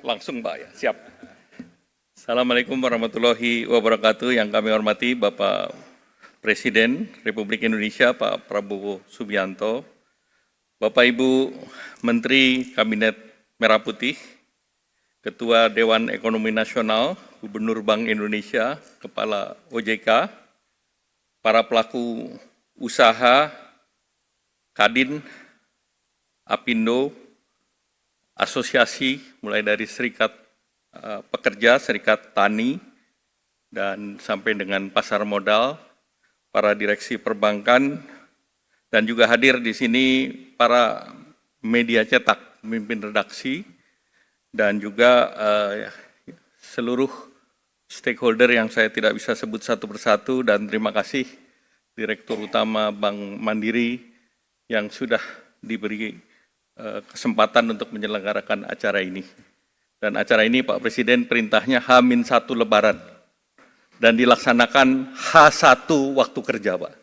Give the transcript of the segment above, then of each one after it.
Langsung Pak ya, siap. Assalamualaikum warahmatullahi wabarakatuh. Yang kami hormati Bapak Presiden Republik Indonesia Pak Prabowo Subianto, Bapak Ibu Menteri Kabinet Merah Putih, Ketua Dewan Ekonomi Nasional, Gubernur Bank Indonesia, Kepala OJK, para pelaku usaha, Kadin, Apindo, asosiasi mulai dari serikat pekerja, serikat tani, dan sampai dengan pasar modal, para direksi perbankan, dan juga hadir di sini para media cetak, pemimpin redaksi, dan juga seluruh stakeholder yang saya tidak bisa sebut satu persatu, dan terima kasih Direktur Utama Bank Mandiri yang sudah diberi kesempatan untuk menyelenggarakan acara ini. Dan acara ini Pak Presiden perintahnya H-1 Lebaran dan dilaksanakan H1 waktu kerja, Pak.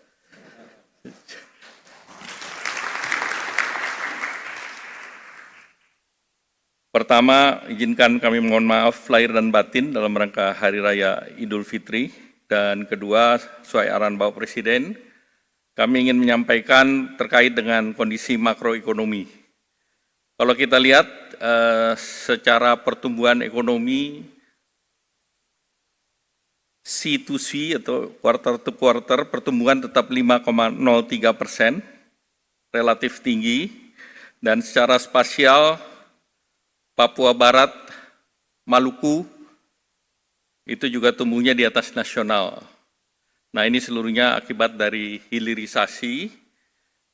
Pertama, izinkan kami mohon maaf lahir dan batin dalam rangka Hari Raya Idul Fitri. Dan kedua, sesuai arahan Bapak Presiden, kami ingin menyampaikan terkait dengan kondisi makroekonomi. Kalau kita lihat secara pertumbuhan ekonomi C2C atau quarter to quarter, pertumbuhan tetap 5,03%, relatif tinggi, dan secara spasial Papua Barat, Maluku, itu juga tumbuhnya di atas nasional. Nah, ini seluruhnya akibat dari hilirisasi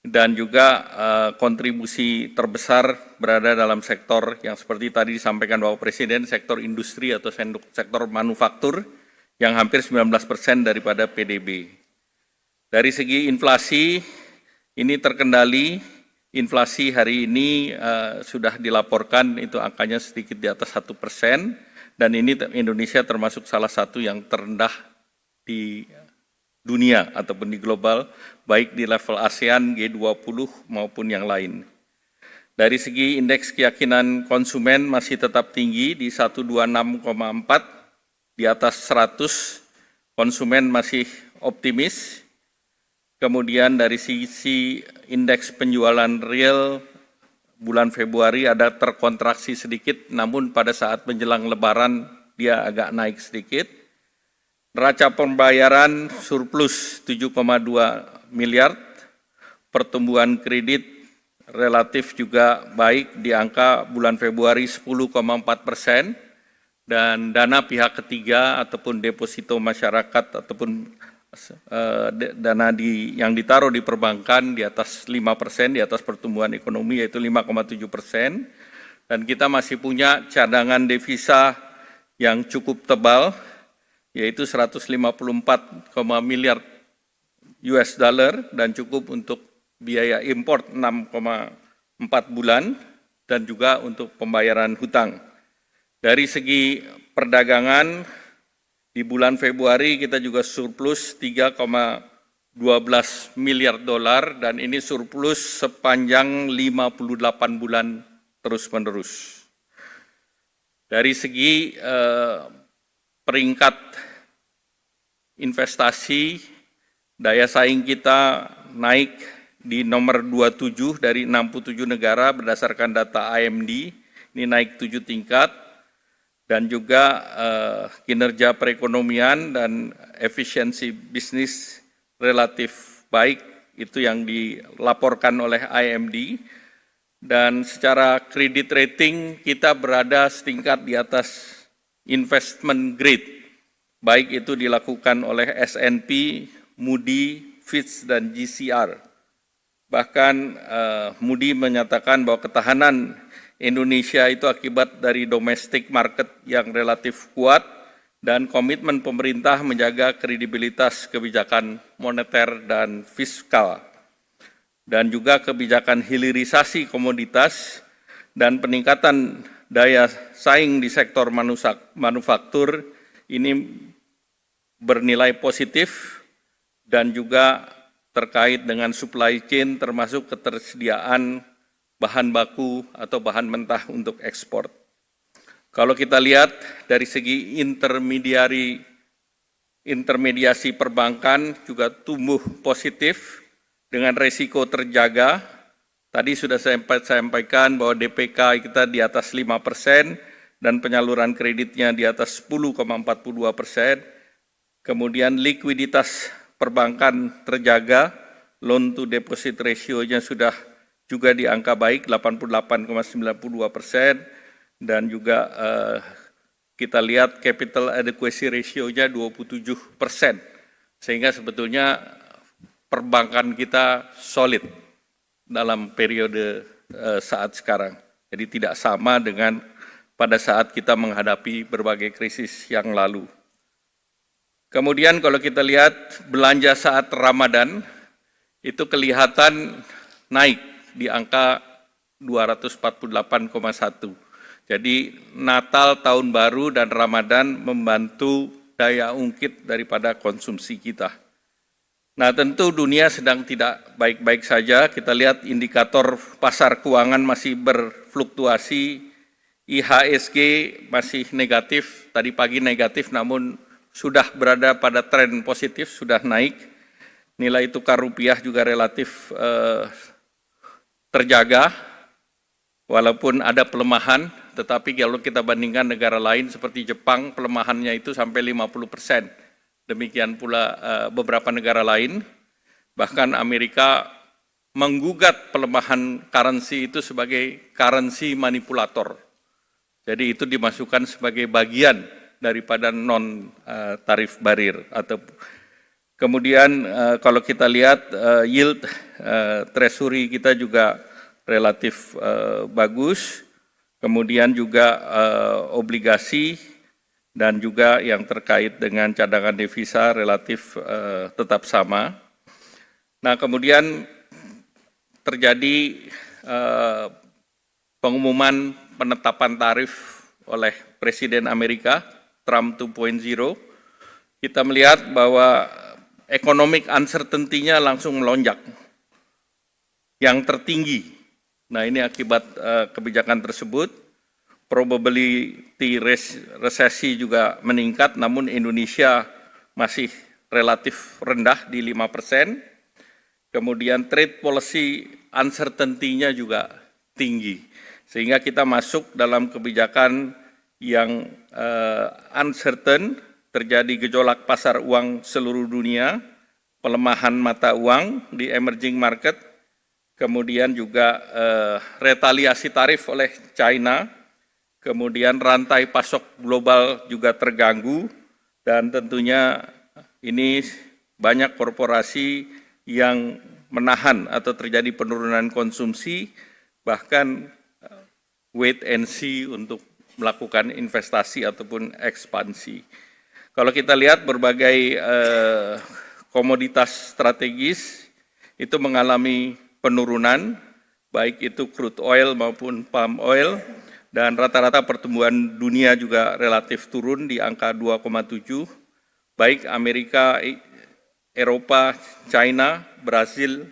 dan juga kontribusi terbesar berada dalam sektor yang seperti tadi disampaikan Bapak Presiden, sektor industri atau sektor manufaktur yang hampir 19% daripada PDB. Dari segi inflasi, ini terkendali, inflasi hari ini sudah dilaporkan itu angkanya sedikit di atas 1%, dan ini Indonesia termasuk salah satu yang terendah di dunia ataupun di global, baik di level ASEAN, G20 maupun yang lain. Dari segi indeks keyakinan konsumen masih tetap tinggi di 126,4, di atas 100, konsumen masih optimis. Kemudian dari sisi indeks penjualan real bulan Februari ada terkontraksi sedikit, namun pada saat menjelang Lebaran dia agak naik sedikit. Neraca pembayaran surplus 7,2 miliar, pertumbuhan kredit relatif juga baik di angka bulan Februari 10,4%, dan dana pihak ketiga ataupun deposito masyarakat ataupun dana yang ditaruh di perbankan di atas 5%, di atas pertumbuhan ekonomi yaitu 5,7%, dan kita masih punya cadangan devisa yang cukup tebal, yaitu 154 miliar US dollar dan cukup untuk biaya impor 6,4 bulan dan juga untuk pembayaran hutang. Dari segi perdagangan, di bulan Februari kita juga surplus 3,12 miliar dolar dan ini surplus sepanjang 58 bulan terus-menerus. Dari segi peringkat investasi, daya saing kita naik di nomor 27 dari 67 negara berdasarkan data IMD, ini naik 7 tingkat, dan juga kinerja perekonomian dan efisiensi bisnis relatif baik, itu yang dilaporkan oleh IMD, dan secara kredit rating kita berada setingkat di atas investment grade, baik itu dilakukan oleh S&P, Moody, Fitch, dan GCR. Bahkan Moody menyatakan bahwa ketahanan Indonesia itu akibat dari domestic market yang relatif kuat dan komitmen pemerintah menjaga kredibilitas kebijakan moneter dan fiskal, dan juga kebijakan hilirisasi komoditas dan peningkatan daya saing di sektor manufaktur ini bernilai positif dan juga terkait dengan supply chain termasuk ketersediaan bahan baku atau bahan mentah untuk ekspor. Kalau kita lihat dari segi intermediasi perbankan juga tumbuh positif dengan resiko terjaga. Tadi sudah saya sampaikan bahwa DPK kita di atas 5% dan penyaluran kreditnya di atas 10,42%. Kemudian likuiditas perbankan terjaga, loan to deposit ratio-nya sudah juga di angka baik 88,92%, dan juga kita lihat capital adequacy ratio-nya 27%, sehingga sebetulnya perbankan kita solid dalam periode saat sekarang. Jadi tidak sama dengan pada saat kita menghadapi berbagai krisis yang lalu. Kemudian kalau kita lihat belanja saat Ramadan, itu kelihatan naik di angka 248,1. Jadi Natal, Tahun Baru, dan Ramadan membantu daya ungkit daripada konsumsi kita. Nah, tentu dunia sedang tidak baik-baik saja. Kita lihat indikator pasar keuangan masih berfluktuasi, IHSG masih negatif, tadi pagi negatif namun sudah berada pada tren positif, sudah naik. Nilai tukar rupiah juga relatif terjaga, walaupun ada pelemahan, tetapi kalau kita bandingkan negara lain seperti Jepang, pelemahannya itu sampai 50%. Demikian pula beberapa negara lain, bahkan Amerika menggugat pelemahan currency itu sebagai currency manipulator. Jadi itu dimasukkan sebagai bagian daripada non-tarif barrier. Kemudian kalau kita lihat yield treasury kita juga relatif bagus, kemudian juga obligasi dan juga yang terkait dengan cadangan devisa relatif tetap sama. Nah, kemudian terjadi pengumuman penetapan tarif oleh Presiden Amerika, Trump 2.0. Kita melihat bahwa economic uncertainty-nya langsung melonjak, yang tertinggi. Nah, ini akibat kebijakan tersebut. Probability resesi juga meningkat, namun Indonesia masih relatif rendah di 5%. Kemudian trade policy uncertainty-nya juga tinggi, sehingga kita masuk dalam kebijakan yang uncertain, terjadi gejolak pasar uang seluruh dunia, pelemahan mata uang di emerging market, kemudian juga retaliasi tarif oleh China, kemudian rantai pasok global juga terganggu, dan tentunya ini banyak korporasi yang menahan atau terjadi penurunan konsumsi, bahkan wait and see untuk melakukan investasi ataupun ekspansi. Kalau kita lihat berbagai komoditas strategis itu mengalami penurunan, baik itu crude oil maupun palm oil, dan rata-rata pertumbuhan dunia juga relatif turun di angka 2,7, baik Amerika, Eropa, China, Brasil,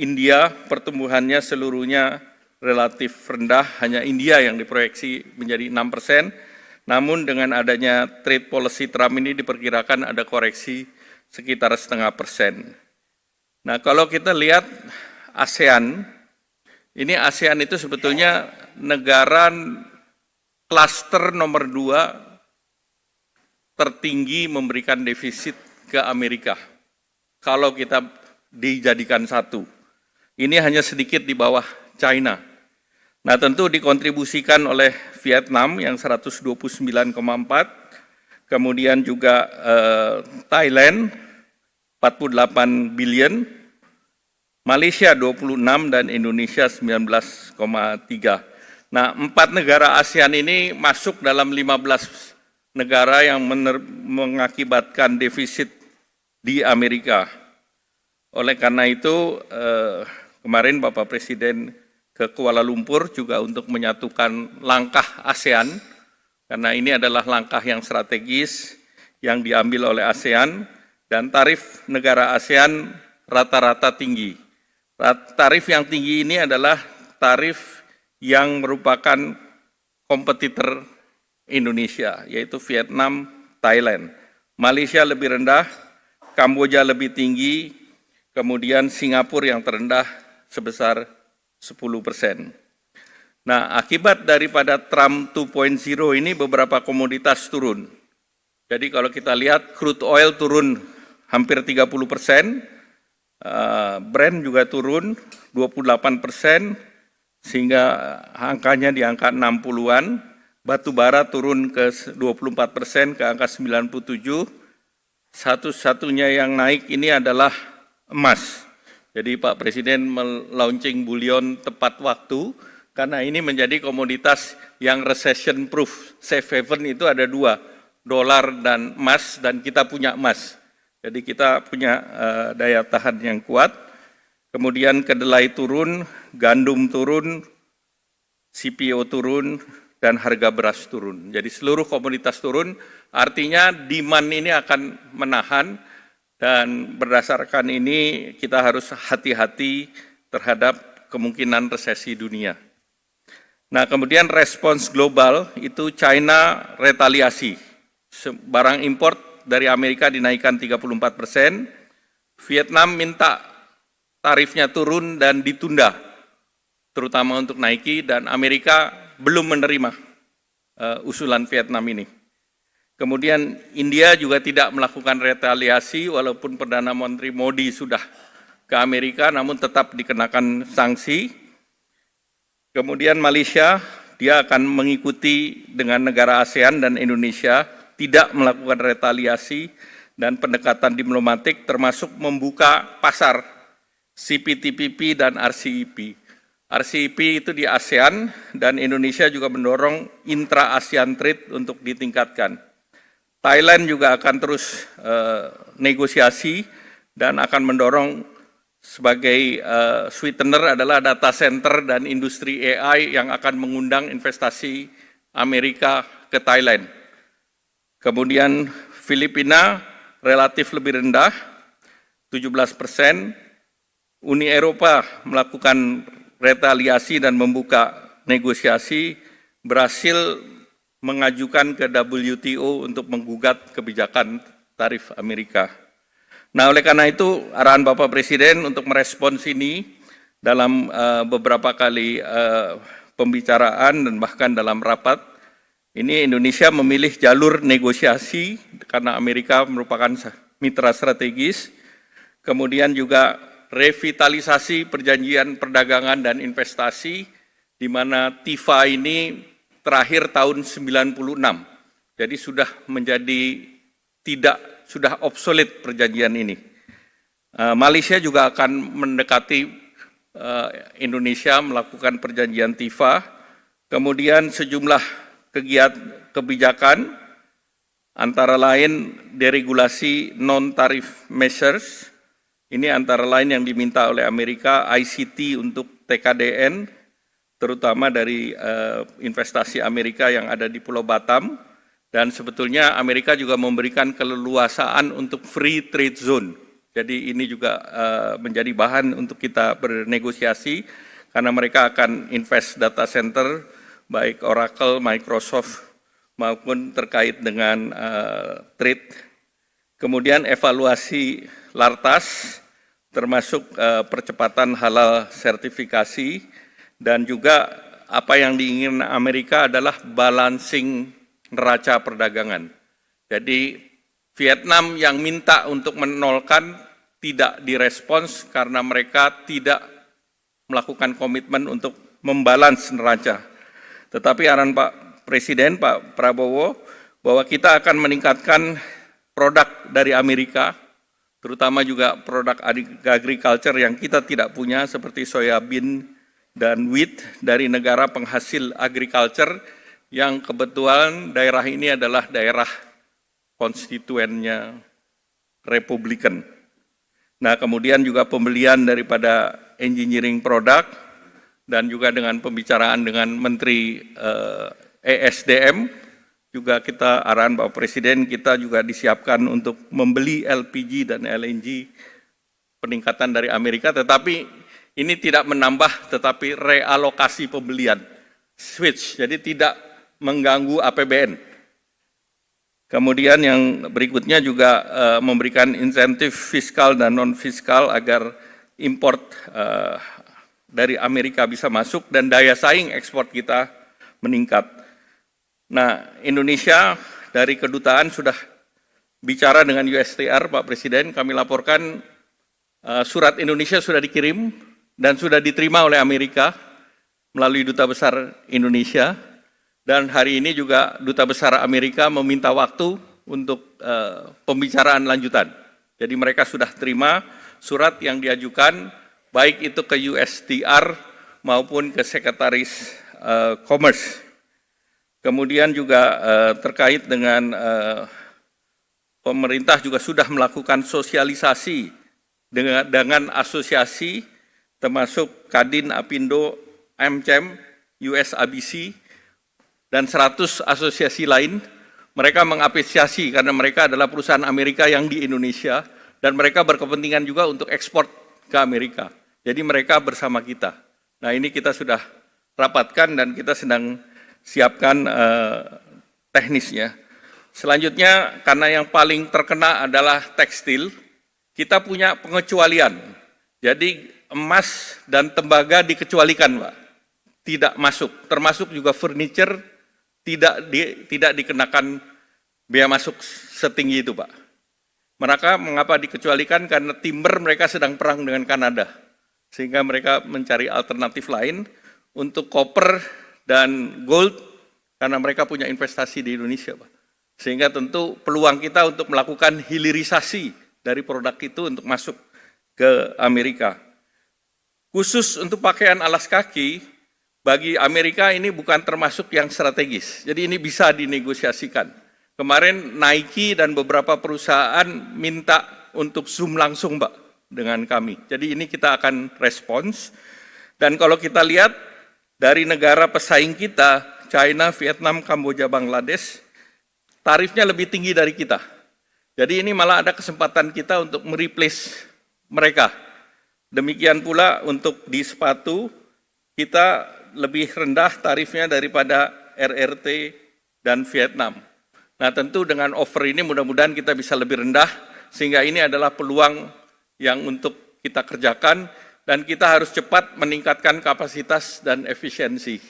India, pertumbuhannya seluruhnya relatif rendah, hanya India yang diproyeksi menjadi 6%, namun dengan adanya trade policy Trump ini diperkirakan ada koreksi sekitar 0,5%. Nah, kalau kita lihat ASEAN, ini ASEAN itu sebetulnya negara klaster nomor 2 tertinggi memberikan defisit ke Amerika. Kalau kita dijadikan satu, ini hanya sedikit di bawah China. Nah, tentu dikontribusikan oleh Vietnam yang 129,4, kemudian juga Thailand 48 billion, Malaysia 26 dan Indonesia 19,3. Nah, 4 negara ASEAN ini masuk dalam 15 negara yang mengakibatkan defisit di Amerika. Oleh karena itu, kemarin Bapak Presiden ke Kuala Lumpur juga untuk menyatukan langkah ASEAN, karena ini adalah langkah yang strategis yang diambil oleh ASEAN, dan tarif negara ASEAN rata-rata tinggi. Tarif yang tinggi ini adalah tarif yang merupakan kompetitor Indonesia, yaitu Vietnam, Thailand. Malaysia lebih rendah, Kamboja lebih tinggi, kemudian Singapura yang terendah sebesar 10%. Nah, akibat daripada Trump 2.0 ini beberapa komoditas turun. Jadi kalau kita lihat crude oil turun hampir 30%, Brent juga turun 28%, sehingga angkanya di angka 60-an, batu bara turun ke 24% ke angka 97%, satu-satunya yang naik ini adalah emas. Jadi Pak Presiden melaunching bullion tepat waktu, karena ini menjadi komoditas yang recession proof. Safe haven itu ada dua, dolar dan emas, dan kita punya emas. Jadi kita punya daya tahan yang kuat. Kemudian kedelai turun, gandum turun, CPO turun, dan harga beras turun. Jadi seluruh komoditas turun, artinya demand ini akan menahan, dan berdasarkan ini kita harus hati-hati terhadap kemungkinan resesi dunia. Nah, kemudian respons global itu China retaliasi. Barang import dari Amerika dinaikkan 34%, Vietnam minta tarifnya turun dan ditunda, terutama untuk Nike, dan Amerika belum menerima usulan Vietnam ini. Kemudian India juga tidak melakukan retaliasi, walaupun Perdana Menteri Modi sudah ke Amerika, namun tetap dikenakan sanksi. Kemudian Malaysia, dia akan mengikuti dengan negara ASEAN dan Indonesia, tidak melakukan retaliasi dan pendekatan diplomatik, termasuk membuka pasar CPTPP dan RCEP. RCEP itu di ASEAN, dan Indonesia juga mendorong intra-ASEAN trade untuk ditingkatkan. Thailand juga akan terus negosiasi dan akan mendorong sebagai sweetener adalah data center dan industri AI yang akan mengundang investasi Amerika ke Thailand. Kemudian Filipina relatif lebih rendah, 17%. Uni Eropa melakukan retaliasi dan membuka negosiasi, berhasil mengajukan ke WTO untuk menggugat kebijakan tarif Amerika. Nah, oleh karena itu arahan Bapak Presiden untuk merespons ini dalam beberapa kali pembicaraan dan bahkan dalam rapat, ini Indonesia memilih jalur negosiasi karena Amerika merupakan mitra strategis, kemudian juga revitalisasi perjanjian perdagangan dan investasi, di mana TIFA ini terakhir tahun 96, jadi sudah menjadi sudah obsolete perjanjian ini. Malaysia juga akan mendekati Indonesia melakukan perjanjian TIFA, kemudian sejumlah kebijakan antara lain deregulasi non-tarif measures, ini antara lain yang diminta oleh Amerika, ICT untuk TKDN, terutama dari investasi Amerika yang ada di Pulau Batam, dan sebetulnya Amerika juga memberikan keleluasaan untuk free trade zone. Jadi ini juga menjadi bahan untuk kita bernegosiasi, karena mereka akan invest data center, baik Oracle, Microsoft, maupun terkait dengan trade. Kemudian evaluasi LARTAS, termasuk percepatan halal sertifikasi, dan juga apa yang diinginkan Amerika adalah balancing neraca perdagangan. Jadi Vietnam yang minta untuk menolkan tidak direspons karena mereka tidak melakukan komitmen untuk membalans neraca. Tetapi arahan Pak Presiden, Pak Prabowo, bahwa kita akan meningkatkan produk dari Amerika, terutama juga produk agriculture yang kita tidak punya, seperti soybean dan wheat dari negara penghasil agriculture, yang kebetulan daerah ini adalah daerah konstituennya Republikan. Nah, kemudian juga pembelian daripada engineering product, dan juga dengan pembicaraan dengan Menteri ESDM, juga kita arahan Bapak Presiden, kita juga disiapkan untuk membeli LPG dan LNG peningkatan dari Amerika, tetapi ini tidak menambah, tetapi realokasi pembelian, switch, jadi tidak mengganggu APBN. Kemudian yang berikutnya juga memberikan insentif fiskal dan non-fiskal agar import dari Amerika bisa masuk dan daya saing ekspor kita meningkat. Nah, Indonesia dari kedutaan sudah bicara dengan USTR, Pak Presiden, kami laporkan surat Indonesia sudah dikirim dan sudah diterima oleh Amerika melalui Duta Besar Indonesia. Dan hari ini juga Duta Besar Amerika meminta waktu untuk pembicaraan lanjutan. Jadi mereka sudah terima surat yang diajukan, baik itu ke USTR maupun ke Sekretaris Commerce. Kemudian juga terkait dengan pemerintah juga sudah melakukan sosialisasi dengan asosiasi termasuk Kadin, Apindo, AmCham, USABC, dan 100 asosiasi lain. Mereka mengapresiasi karena mereka adalah perusahaan Amerika yang di Indonesia dan mereka berkepentingan juga untuk ekspor ke Amerika. Jadi mereka bersama kita. Nah, ini kita sudah rapatkan dan kita sedang siapkan teknisnya. Selanjutnya, karena yang paling terkena adalah tekstil, kita punya pengecualian. Jadi emas dan tembaga dikecualikan, Pak. Tidak masuk, termasuk juga furniture tidak dikenakan bea masuk setinggi itu, Pak. Mengapa dikecualikan? Karena timber mereka sedang perang dengan Kanada, sehingga mereka mencari alternatif lain untuk copper dan gold, karena mereka punya investasi di Indonesia, Pak. Sehingga tentu peluang kita untuk melakukan hilirisasi dari produk itu untuk masuk ke Amerika. Khusus untuk pakaian alas kaki, bagi Amerika ini bukan termasuk yang strategis, jadi ini bisa dinegosiasikan. Kemarin Nike dan beberapa perusahaan minta untuk Zoom langsung, Pak, dengan kami. Jadi ini kita akan respons. Dan kalau kita lihat dari negara pesaing kita, China, Vietnam, Kamboja, Bangladesh, tarifnya lebih tinggi dari kita. Jadi ini malah ada kesempatan kita untuk mereplace mereka. Demikian pula untuk di sepatu, kita lebih rendah tarifnya daripada RRT dan Vietnam. Nah, tentu dengan offer ini mudah-mudahan kita bisa lebih rendah, sehingga ini adalah peluang yang untuk kita kerjakan, dan kita harus cepat meningkatkan kapasitas dan efisiensi.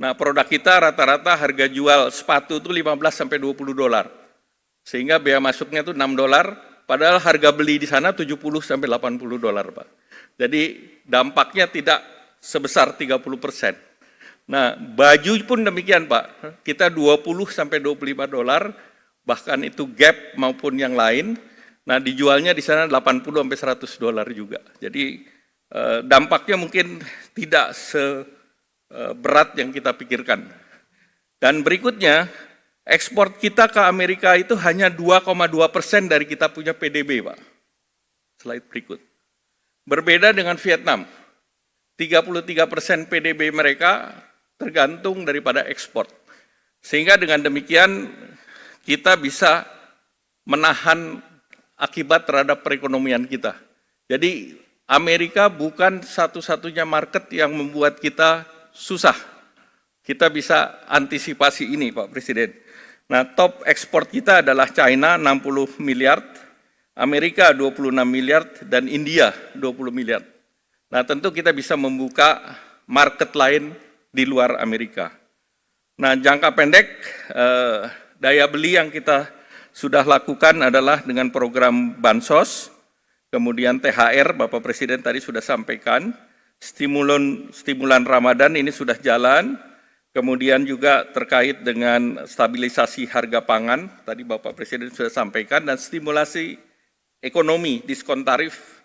Nah, produk kita rata-rata harga jual sepatu itu 15-20 dolar, sehingga bea masuknya itu 6 dolar, padahal harga beli di sana 70-80 dolar, Pak. Jadi dampaknya tidak sebesar 30%. Nah, baju pun demikian, Pak. Kita 20-25 dolar, bahkan itu Gap maupun yang lain. Nah, dijualnya di sana 80-100 dolar juga. Jadi dampaknya mungkin tidak seberat yang kita pikirkan. Dan berikutnya, ekspor kita ke Amerika itu hanya 2,2% dari kita punya PDB, Pak. Slide berikut. Berbeda dengan Vietnam. 33% PDB mereka tergantung daripada ekspor. Sehingga dengan demikian kita bisa menahan akibat terhadap perekonomian kita. Jadi Amerika bukan satu-satunya market yang membuat kita susah. Kita bisa antisipasi ini, Pak Presiden. Nah, top ekspor kita adalah China 60 miliar, Amerika 26 miliar, dan India 20 miliar. Nah, tentu kita bisa membuka market lain di luar Amerika. Nah, jangka pendek, daya beli yang kita sudah lakukan adalah dengan program Bansos, kemudian THR, Bapak Presiden tadi sudah sampaikan, stimulan Ramadan ini sudah jalan, kemudian juga terkait dengan stabilisasi harga pangan, tadi Bapak Presiden sudah sampaikan, dan stimulasi ekonomi, diskon tarif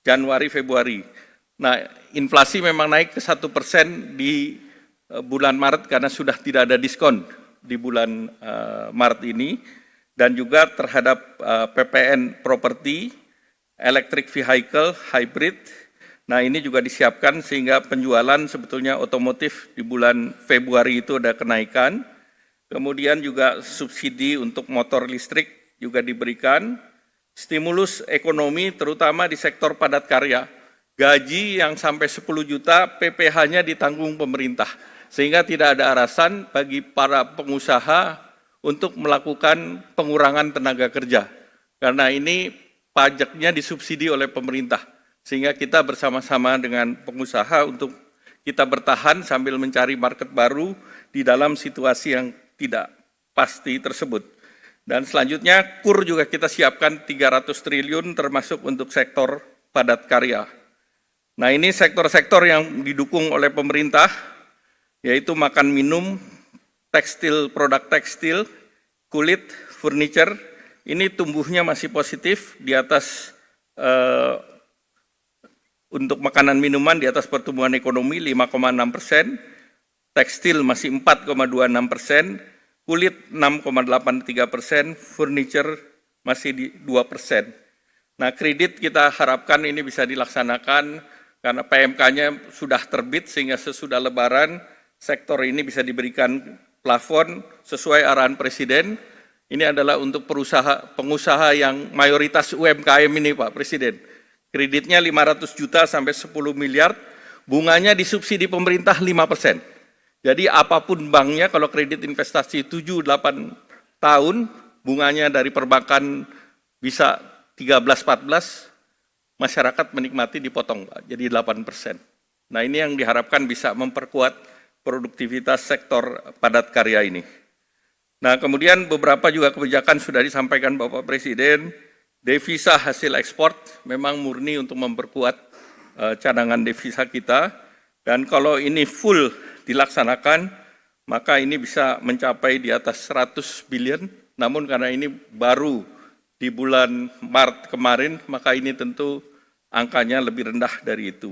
Januari, Februari. Nah, inflasi memang naik ke 1% di bulan Maret karena sudah tidak ada diskon di bulan Maret ini, dan juga terhadap PPN properti, electric vehicle, hybrid. Nah, ini juga disiapkan sehingga penjualan sebetulnya otomotif di bulan Februari itu ada kenaikan. Kemudian juga subsidi untuk motor listrik juga diberikan. Stimulus ekonomi terutama di sektor padat karya. Gaji yang sampai 10 juta PPh-nya ditanggung pemerintah. Sehingga tidak ada alasan bagi para pengusaha untuk melakukan pengurangan tenaga kerja. Karena ini pajaknya disubsidi oleh pemerintah. Sehingga kita bersama-sama dengan pengusaha untuk kita bertahan sambil mencari market baru di dalam situasi yang tidak pasti tersebut. Dan selanjutnya KUR juga kita siapkan 300 triliun termasuk untuk sektor padat karya. Nah ini sektor-sektor yang didukung oleh pemerintah, yaitu makan minum, tekstil, produk tekstil, kulit, furniture, ini tumbuhnya masih positif di atas untuk makanan minuman di atas pertumbuhan ekonomi 5,6%, tekstil masih 4,26%, kulit 6,83%, furniture masih di 2%. Nah kredit kita harapkan ini bisa dilaksanakan karena PMK-nya sudah terbit sehingga sesudah Lebaran sektor ini bisa diberikan plafon sesuai arahan Presiden. Ini adalah untuk pengusaha yang mayoritas UMKM ini Pak Presiden. Kreditnya 500 juta sampai 10 miliar, bunganya disubsidi pemerintah 5%. Jadi apapun banknya kalau kredit investasi 7-8 tahun, bunganya dari perbankan bisa 13-14, masyarakat menikmati dipotong Pak, jadi 8%. Nah ini yang diharapkan bisa memperkuat produktivitas sektor padat karya ini. Nah kemudian beberapa juga kebijakan sudah disampaikan Bapak Presiden, devisa hasil ekspor memang murni untuk memperkuat cadangan devisa kita, dan kalau ini full dilaksanakan, maka ini bisa mencapai di atas 100 billion, namun karena ini baru di bulan Maret kemarin, maka ini tentu angkanya lebih rendah dari itu.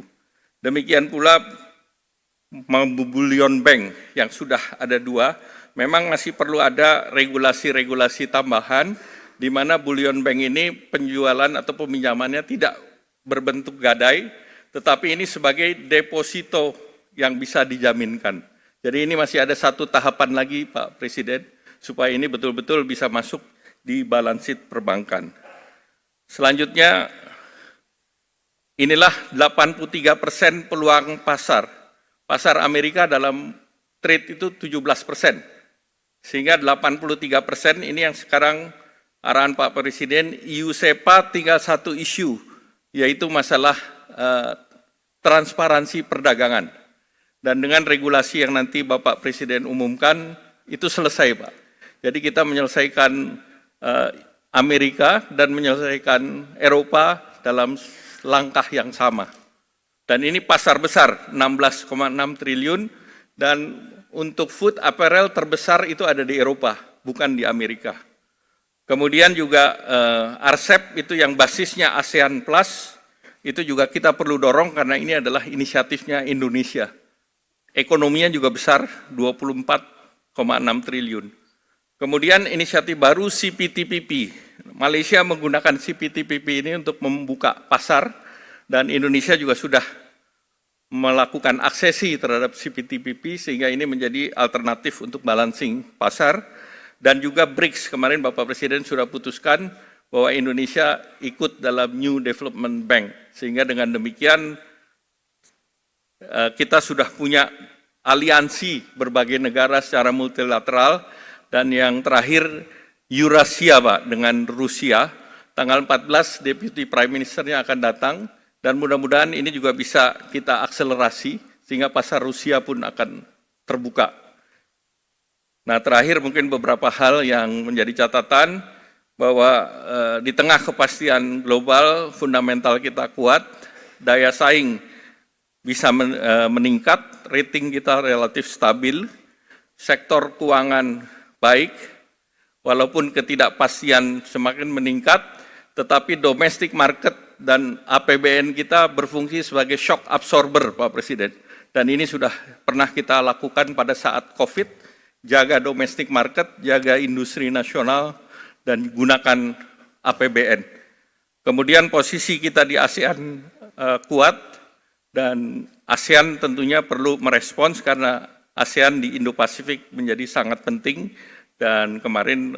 Demikian pula Bullion Bank yang sudah ada 2, memang masih perlu ada regulasi-regulasi tambahan di mana Bullion Bank ini penjualan atau peminjamannya tidak berbentuk gadai, tetapi ini sebagai deposito yang bisa dijaminkan. Jadi ini masih ada satu tahapan lagi Pak Presiden, supaya ini betul-betul bisa masuk di balance sheet perbankan. Selanjutnya, inilah 83% peluang pasar. Pasar Amerika dalam trade itu 17%, sehingga 83% ini yang sekarang arahan Pak Presiden. EU SEPA tinggal satu isu, yaitu masalah transparansi perdagangan. Dan dengan regulasi yang nanti Bapak Presiden umumkan, itu selesai Pak. Jadi kita menyelesaikan Amerika dan menyelesaikan Eropa dalam langkah yang sama. Dan ini pasar besar, 16,6 triliun, dan untuk food apparel terbesar itu ada di Eropa, bukan di Amerika. Kemudian juga RCEP itu yang basisnya ASEAN Plus, itu juga kita perlu dorong karena ini adalah inisiatifnya Indonesia. Ekonominya juga besar, 24,6 triliun. Kemudian inisiatif baru CPTPP. Malaysia menggunakan CPTPP ini untuk membuka pasar, dan Indonesia juga sudah melakukan aksesi terhadap CPTPP sehingga ini menjadi alternatif untuk balancing pasar. Dan juga BRICS, kemarin Bapak Presiden sudah putuskan bahwa Indonesia ikut dalam New Development Bank. Sehingga dengan demikian kita sudah punya aliansi berbagai negara secara multilateral, dan yang terakhir Eurasia Pak dengan Rusia, tanggal 14 Deputy Prime Minister-nya akan datang, dan mudah-mudahan ini juga bisa kita akselerasi sehingga pasar Rusia pun akan terbuka. Nah terakhir mungkin beberapa hal yang menjadi catatan, bahwa di tengah kepastian global fundamental kita kuat, daya saing bisa meningkat, rating kita relatif stabil, sektor keuangan baik, walaupun ketidakpastian semakin meningkat, tetapi domestic market dan APBN kita berfungsi sebagai shock absorber Pak Presiden. Dan ini sudah pernah kita lakukan pada saat COVID, jaga domestic market, jaga industri nasional, dan gunakan APBN. Kemudian posisi kita di ASEAN kuat, dan ASEAN tentunya perlu merespons karena ASEAN di Indo-Pasifik menjadi sangat penting, dan kemarin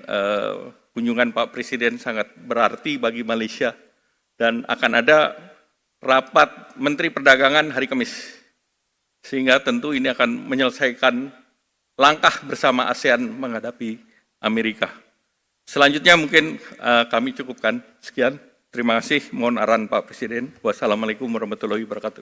kunjungan Pak Presiden sangat berarti bagi Malaysia, dan akan ada rapat Menteri Perdagangan hari Kamis. Sehingga tentu ini akan menyelesaikan langkah bersama ASEAN menghadapi Amerika. Selanjutnya mungkin kami cukupkan. Sekian, terima kasih. Mohon arahan Pak Presiden. Wassalamualaikum warahmatullahi wabarakatuh.